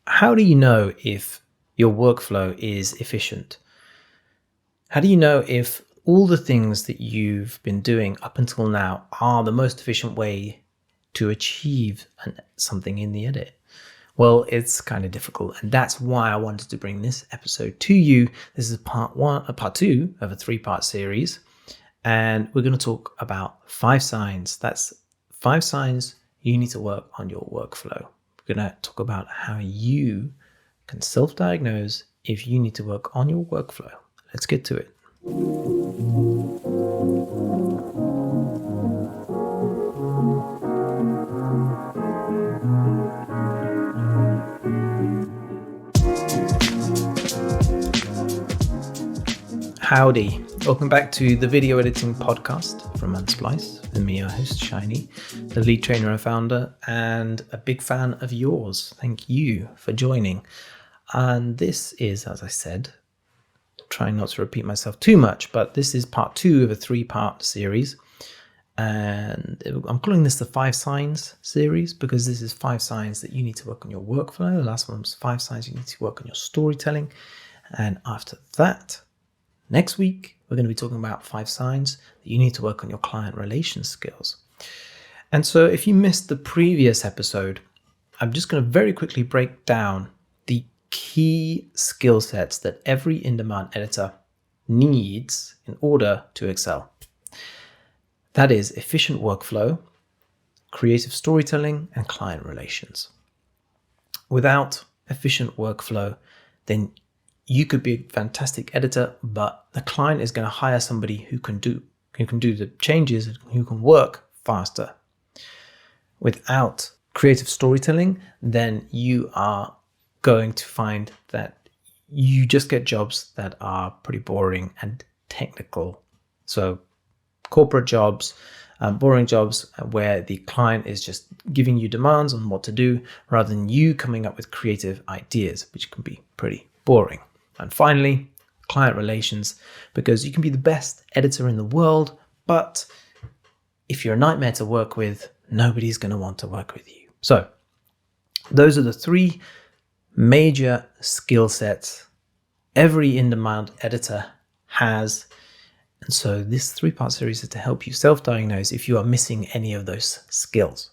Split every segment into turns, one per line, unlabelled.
How do you know if your workflow is efficient? How do you know if all the things that you've been doing up until now are the most efficient way to achieve something in the edit? Well, it's kind of difficult, and that's why I wanted to bring this episode to you. This is part two of a 3-part series, and we're going to talk about 5 signs. That's 5 signs you need to work on your workflow. We're going to talk about how you can self-diagnose if you need to work on your workflow. Let's get to it. Howdy, welcome back to the video editing podcast from Unsplice with me, your host Shiny, the lead trainer and founder, and a big fan of yours. Thank you for joining. And this is, as I said, trying not to repeat myself too much, but this is part 2 of a 3-part series. And I'm calling this the 5 signs series because this is 5 signs that you need to work on your workflow. The last one was 5 signs you need to work on your storytelling. And after that, next week, we're going to be talking about 5 signs that you need to work on your client relations skills. And so if you missed the previous episode, I'm just going to very quickly break down the key skill sets that every in-demand editor needs in order to excel. That is efficient workflow, creative storytelling, and client relations. Without efficient workflow, then you could be a fantastic editor, but the client is going to hire somebody who can do the changes, who can work faster. Without creative storytelling, then you are going to find that you just get jobs that are pretty boring and technical. So corporate jobs, boring jobs where the client is just giving you demands on what to do rather than you coming up with creative ideas, which can be pretty boring. And finally, client relations, because you can be the best editor in the world, but if you're a nightmare to work with, nobody's going to want to work with you. So those are the 3 major skill sets every in-demand editor has. And so this 3-part series is to help you self-diagnose if you are missing any of those skills.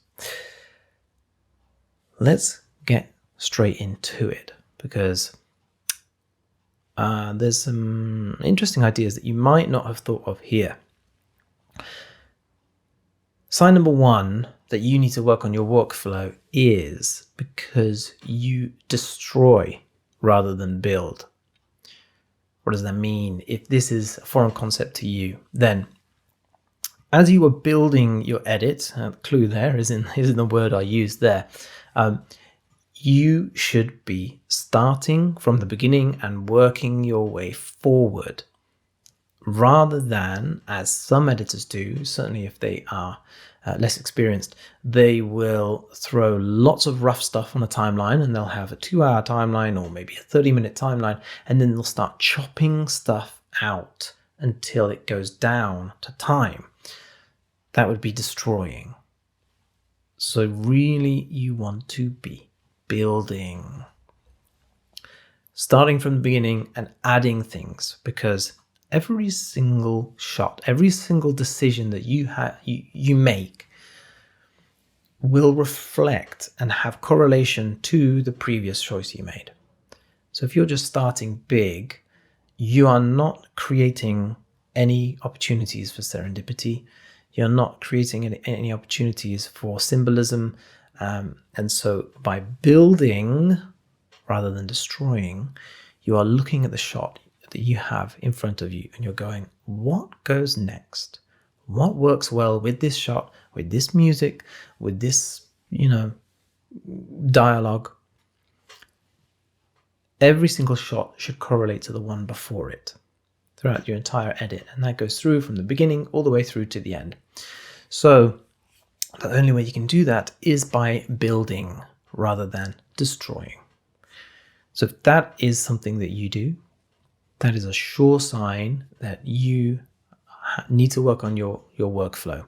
Let's get straight into it because there's some interesting ideas that you might not have thought of here. Sign number 1 that you need to work on your workflow is because you destroy rather than build. What does that mean? If this is a foreign concept to you, then as you are building your edit, the clue there is in the word I used there, you should be starting from the beginning and working your way forward rather than, as some editors do, certainly if they are less experienced, they will throw lots of rough stuff on a timeline and they'll have a 2-hour timeline or maybe a 30-minute timeline, and then they'll start chopping stuff out until it goes down to time. That would be destroying. So really you want to be building, starting from the beginning and adding things, because every single shot, every single decision that you make will reflect and have correlation to the previous choice you made. So if you're just starting big, you are not creating any opportunities for serendipity. You're not creating any opportunities for symbolism. And so by building rather than destroying, you are looking at the shot that you have in front of you and you're going, what goes next? What works well with this shot, with this music, with this, dialogue? Every single shot should correlate to the one before it throughout your entire edit. And that goes through from the beginning all the way through to the end. So the only way you can do that is by building rather than destroying. So if that is something that you do, that is a sure sign that you need to work on your workflow.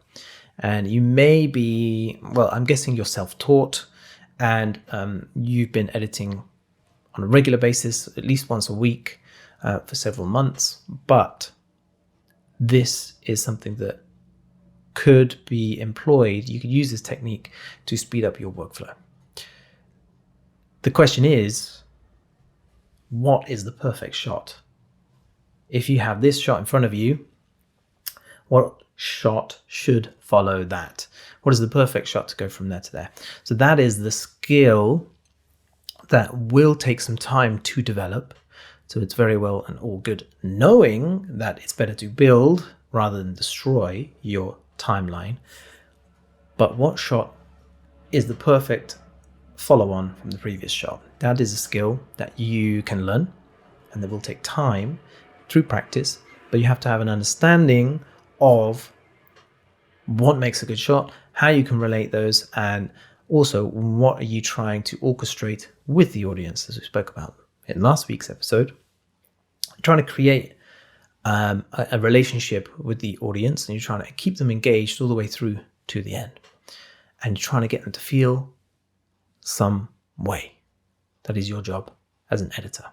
And you may be, well, I'm guessing you're self-taught and you've been editing on a regular basis, at least once a week, for several months. But this is something that could be employed. You could use this technique to speed up your workflow. The question is, what is the perfect shot? If you have this shot in front of you, what shot should follow that? What is the perfect shot to go from there to there? So that is the skill that will take some time to develop. So it's very well and all good knowing that it's better to build rather than destroy your timeline. But what shot is the perfect follow-on from the previous shot? That is a skill that you can learn, and that will take time through practice, but you have to have an understanding of what makes a good shot, how you can relate those, and also what are you trying to orchestrate with the audience, as we spoke about in last week's episode. You're trying to create a relationship with the audience, and you're trying to keep them engaged all the way through to the end, and you're trying to get them to feel some way. That is your job as an editor.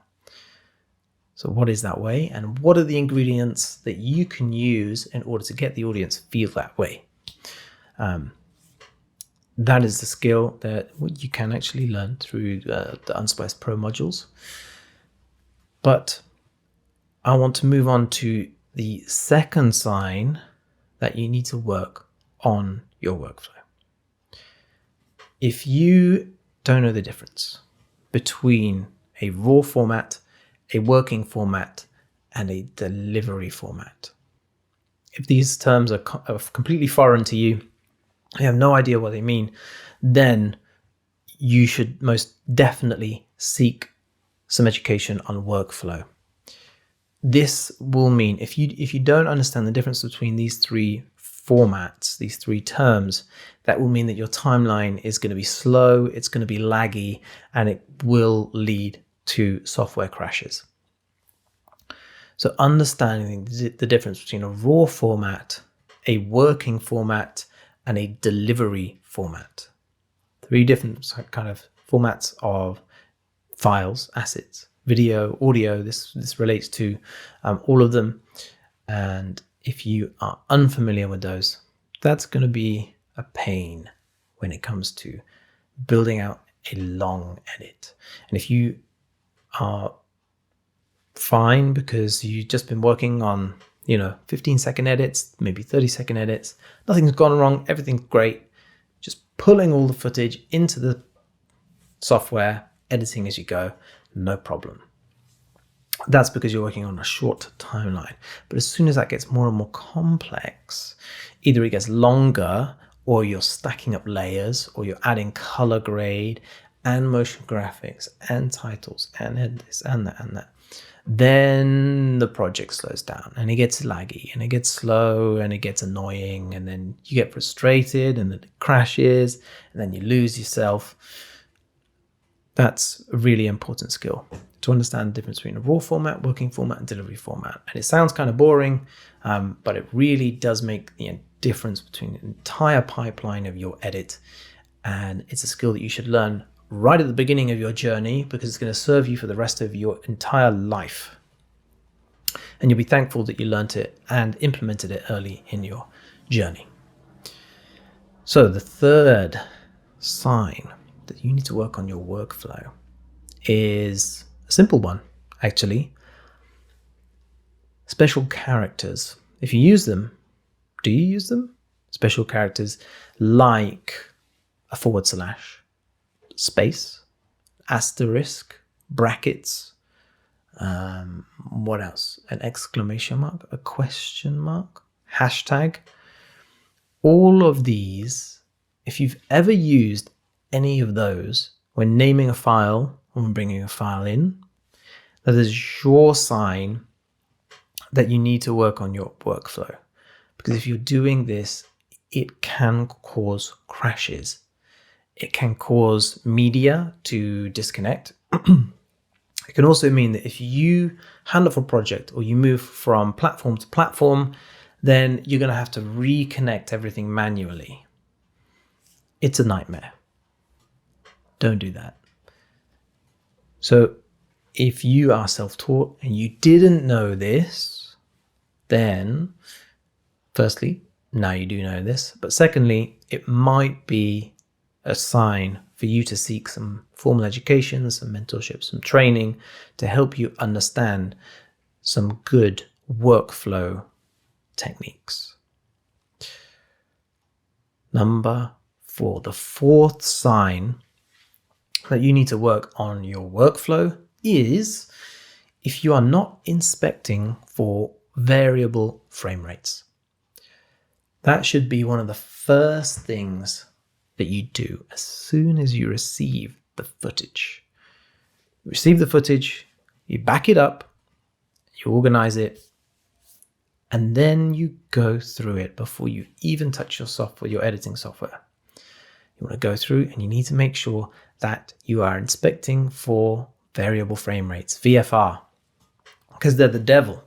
So what is that way, and what are the ingredients that you can use in order to get the audience feel that way? That is the skill that you can actually learn through the Unsplice Pro modules. But I want to move on to the second sign that you need to work on your workflow. If you don't know the difference between a raw format, a working format, and a delivery format, if these terms are completely foreign to you, you have no idea what they mean, then you should most definitely seek some education on workflow. This will mean if you don't understand the difference between these three formats, these three terms, that will mean that your timeline is going to be slow, it's going to be laggy, and it will lead to software crashes. So understanding the difference between a raw format, a working format, and a delivery format. Three different kind of formats of files, assets, video, audio. This relates to all of them. And if you are unfamiliar with those, that's going to be a pain when it comes to building out a long edit. And if you are fine because you've just been working on 15-second edits, maybe 30-second edits, nothing's gone wrong, everything's great, just pulling all the footage into the software, editing as you go, no problem. That's because you're working on a short timeline. But as soon as that gets more and more complex, either it gets longer, or you're stacking up layers, or you're adding color grade and motion graphics and titles and this and that and that, then the project slows down and it gets laggy and it gets slow and it gets annoying, and then you get frustrated and then it crashes and then you lose yourself. That's a really important skill, to understand the difference between a raw format, working format, and delivery format. And it sounds kind of boring, but it really does make the difference between the entire pipeline of your edit. And it's a skill that you should learn right at the beginning of your journey, because it's going to serve you for the rest of your entire life. And you'll be thankful that you learned it and implemented it early in your journey. So the third sign that you need to work on your workflow is a simple one, actually. Special characters. If you use them, do you use them? Special characters like a /, space, asterisk, brackets, what else? An exclamation mark, a question mark, hashtag. All of these, if you've ever used any of those when naming a file or when bringing a file in, that is a sure sign that you need to work on your workflow. Because if you're doing this, it can cause crashes. It can cause media to disconnect. It can also mean that if you hand off a project or you move from platform to platform, then you're going to have to reconnect everything manually. It's a nightmare. Don't do that. So if you are self-taught and you didn't know this, then firstly, now you do know this. But secondly, it might be a sign for you to seek some formal education, some mentorship, some training to help you understand some good workflow techniques. Number 4, the fourth sign that you need to work on your workflow is if you are not inspecting for variable frame rates. That should be one of the first things that you do as soon as you receive the footage. You receive the footage, you back it up, you organize it, and then you go through it before you even touch your software, your editing software. You want to go through and you need to make sure that you are inspecting for variable frame rates, VFR, because they're the devil.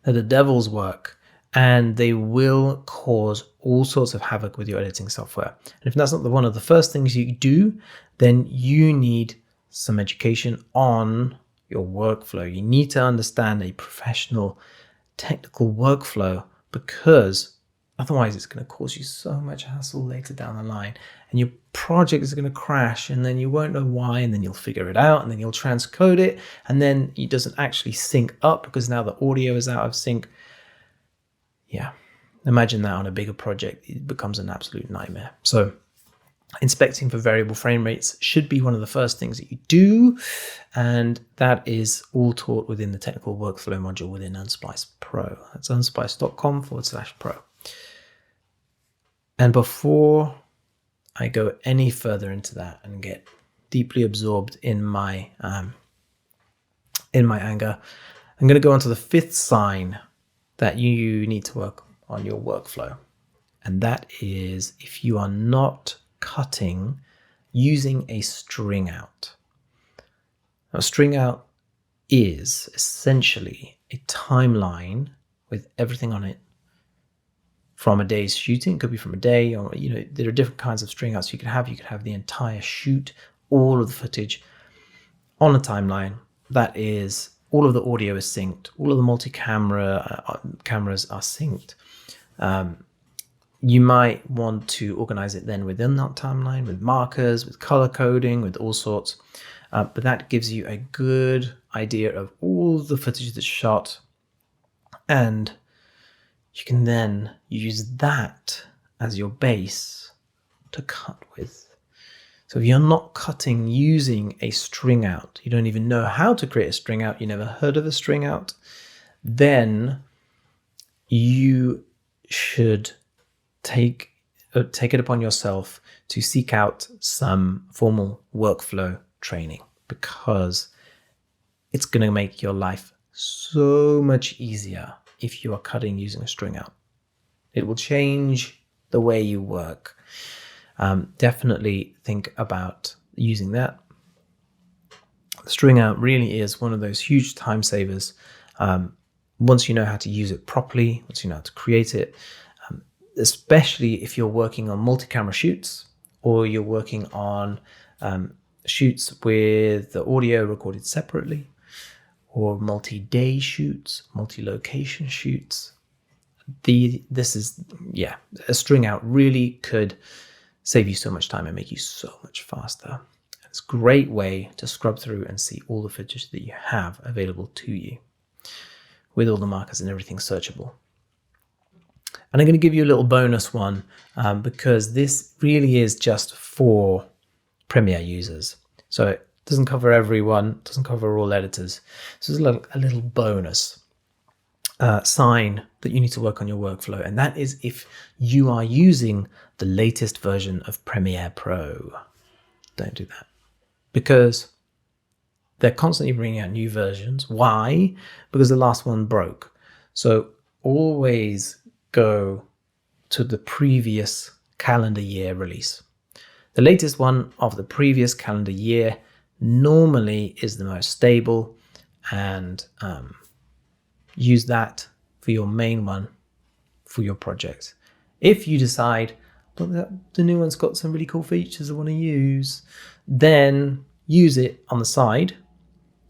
They're the devil's work, and they will cause all sorts of havoc with your editing software. And if that's not one of the first things you do, then you need some education on your workflow. You need to understand a professional technical workflow, because otherwise it's going to cause you so much hassle later down the line, and your project is going to crash, and then you won't know why, and then you'll figure it out, and then you'll transcode it, and then it doesn't actually sync up because now the audio is out of sync. Yeah, imagine that on a bigger project. It becomes an absolute nightmare. So inspecting for variable frame rates should be one of the first things that you do, and that is all taught within the technical workflow module within Unsplice Pro. That's unsplice.com/pro. And before I go any further into that and get deeply absorbed in my anger, I'm going to go on to the fifth sign that you need to work on your workflow, and that is if you are not cutting using a string out. Now, a string out is essentially a timeline with everything on it from a day's shooting. It could be from a day, or there are different kinds of string outs you could have. You could have the entire shoot, all of the footage on a timeline. That is, all of the audio is synced, all of the multi-camera cameras are synced. You might want to organize it then within that timeline with markers, with color coding, with all sorts. But that gives you a good idea of all the footage that's shot, and you can then use that as your base to cut with. So if you're not cutting using a string out, you don't even know how to create a string out, you never heard of a string out, then you should take it upon yourself to seek out some formal workflow training, because it's going to make your life so much easier if you are cutting using a string out. It will change the way you work. Definitely think about using that. The string out really is one of those huge time savers. Once you know how to use it properly, once you know how to create it, especially if you're working on multi-camera shoots, or you're working on shoots with the audio recorded separately, or multi-day shoots, multi-location shoots. A string out really could save you so much time and make you so much faster. It's a great way to scrub through and see all the footage that you have available to you, with all the markers and everything searchable. And I'm going to give you a little bonus one, because this really is just for Premiere users. So it doesn't cover everyone, doesn't cover all editors. So it's a little bonus sign that you need to work on your workflow. And that is if you are using the latest version of Premiere Pro. Don't do that, because they're constantly bringing out new versions. Why? Because the last one broke. So always go to the previous calendar year release. The latest one of the previous calendar year normally is the most stable, and use that for your main one for your project. If you decide, but the new one's got some really cool features I want to use, then use it on the side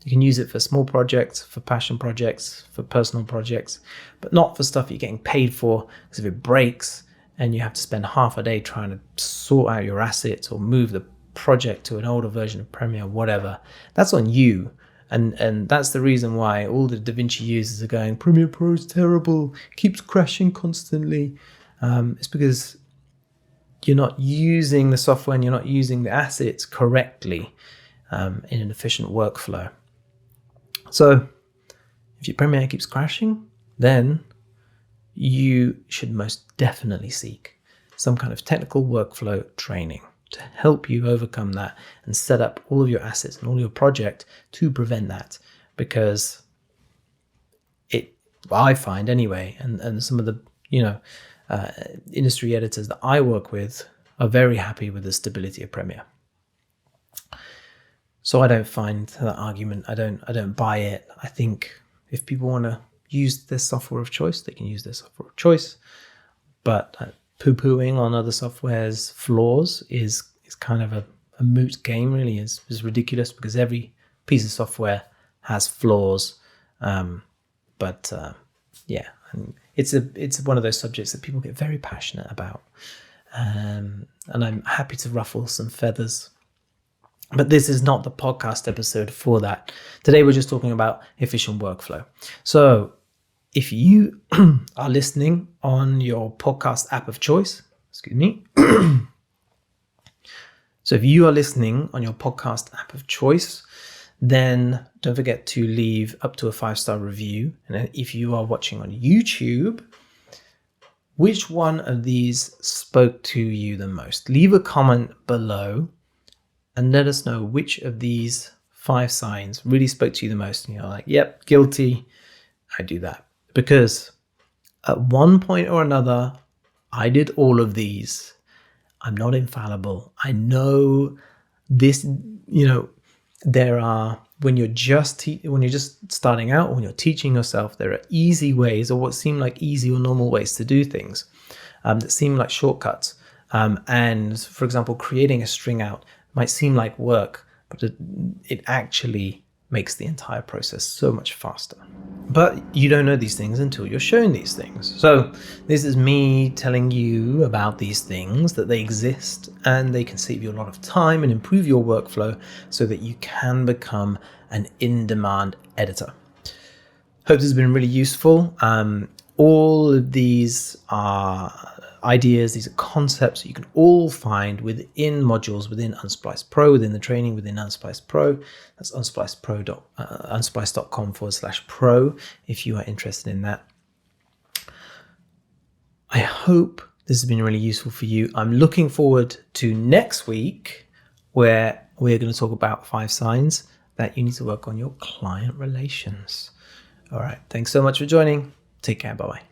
You can use it for small projects, for passion projects, for personal projects, but not for stuff you're getting paid for, because if it breaks and you have to spend half a day trying to sort out your assets or move the project to an older version of Premiere, whatever, that's on you. And that's the reason why all the DaVinci users are going, Premiere Pro is terrible, keeps crashing constantly. It's because you're not using the software and you're not using the assets correctly in an efficient workflow. So if your Premiere keeps crashing, then you should most definitely seek some kind of technical workflow training to help you overcome that and set up all of your assets and all your project to prevent that. Because I find anyway, and some of the industry editors that I work with are very happy with the stability of Premiere. So I don't find that argument. I don't buy it. I think if people want to use their software of choice, they can use their software of choice. But poo-pooing on other software's flaws is kind of a moot game, really. Is ridiculous, because every piece of software has flaws. But it's one of those subjects that people get very passionate about. And I'm happy to ruffle some feathers. But this is not the podcast episode for that. Today we're just talking about efficient workflow. So if you are listening on your podcast app of choice, so if you are listening on your podcast app of choice, then don't forget to leave up to a 5-star review. And if you are watching on YouTube, which one of these spoke to you the most? Leave a comment below and let us know which of these 5 signs really spoke to you the most. And you're like, yep, guilty, I do that. Because at one point or another, I did all of these. I'm not infallible. I know this, there are, when you're just starting out, or when you're teaching yourself, there are easy ways, or what seem like easy or normal ways to do things that seem like shortcuts. And for example, creating a string out might seem like work, but it actually makes the entire process so much faster. But you don't know these things until you're shown these things. So this is me telling you about these things, that they exist and they can save you a lot of time and improve your workflow so that you can become an in-demand editor. Hope this has been really useful. All of these are ideas, these are concepts that you can all find within modules within Unsplice Pro, within the training within Unsplice Pro. That's unsplice.com/pro if you are interested in that. I hope this has been really useful for you. I'm looking forward to next week, where we're going to talk about 5 signs that you need to work on your client relations. All right. Thanks so much for joining. Take care. Bye-bye.